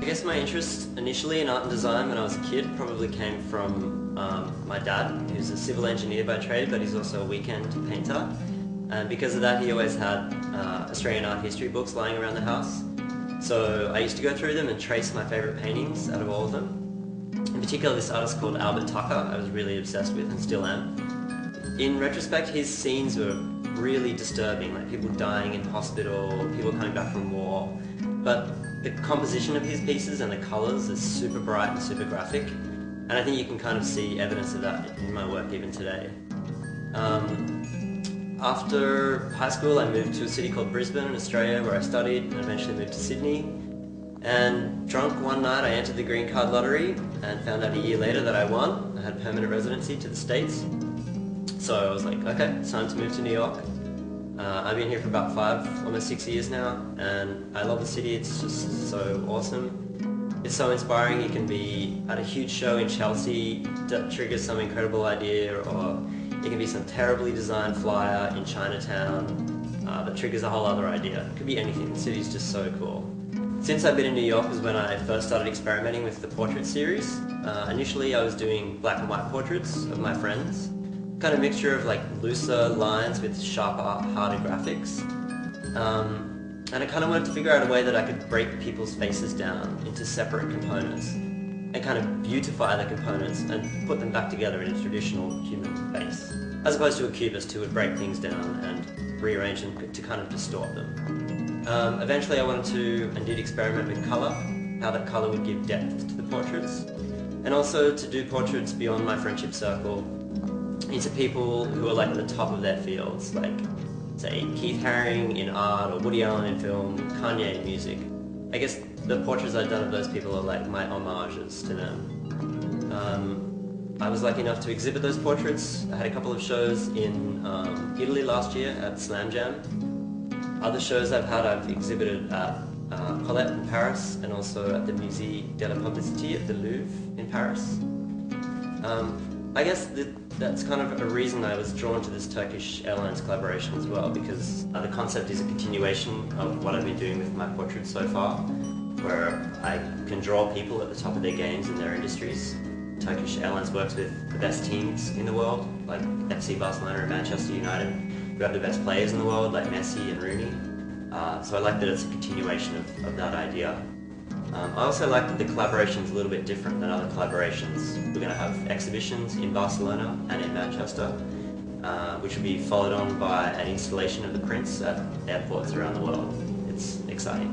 guess my interest initially in art and design when I was a kid probably came from my dad, who's a civil engineer by trade, but he's also a weekend painter. And because of that, he always had Australian art history books lying around the house. So I used to go through them and trace my favourite paintings out of all of them. In particular, this artist called Albert Tucker I was really obsessed with and still am. In retrospect, his scenes were really disturbing, like people dying in hospital, people coming back from war. But the composition of his pieces and the colours is super bright and super graphic, and I think you can kind of see evidence of that in my work even today. After high school, I moved to a city called Brisbane in Australia where I studied, and eventually moved to Sydney. And drunk one night I entered the green card lottery and found out a year later that I won. I had permanent residency to the States. So I was like, okay, it's time to move to New York. I've been here for about 5, almost 6 years now, and I love the city. It's just so awesome. It's so inspiring. You can be at a huge show in Chelsea that triggers some incredible idea, or it can be some terribly designed flyer in Chinatown that triggers a whole other idea. It could be anything. The city's just so cool. Since I've been in New York was when I first started experimenting with the portrait series. Initially I was doing black and white portraits of my friends. Kind of mixture of like looser lines with sharper, harder graphics. And I kind of wanted to figure out a way that I could break people's faces down into separate components and kind of beautify the components and put them back together in a traditional human face. As opposed to a cubist who would break things down and rearrange them to kind of distort them. Eventually I wanted to and did experiment with colour, how that colour would give depth to the portraits, and also to do portraits beyond my friendship circle into people who are like at the top of their fields, like say Keith Haring in art or Woody Allen in film, Kanye in music. I guess the portraits I've done of those people are like my homages to them. I was lucky enough to exhibit those portraits. I had a couple of shows in Italy last year at Slam Jam. Other shows I've had, I've exhibited at Colette in Paris and also at the Musée de la Publicité at the Louvre in Paris. I guess that's kind of a reason I was drawn to this Turkish Airlines collaboration as well, because the concept is a continuation of what I've been doing with my portraits so far, where I can draw people at the top of their games in their industries. Turkish Airlines works with the best teams in the world, like FC Barcelona and Manchester United. We have the best players in the world, like Messi and Rooney. So I like that it's a continuation of that idea. I also like that the collaboration is a little bit different than other collaborations. We're going to have exhibitions in Barcelona and in Manchester, which will be followed on by an installation of the prints at airports around the world. It's exciting.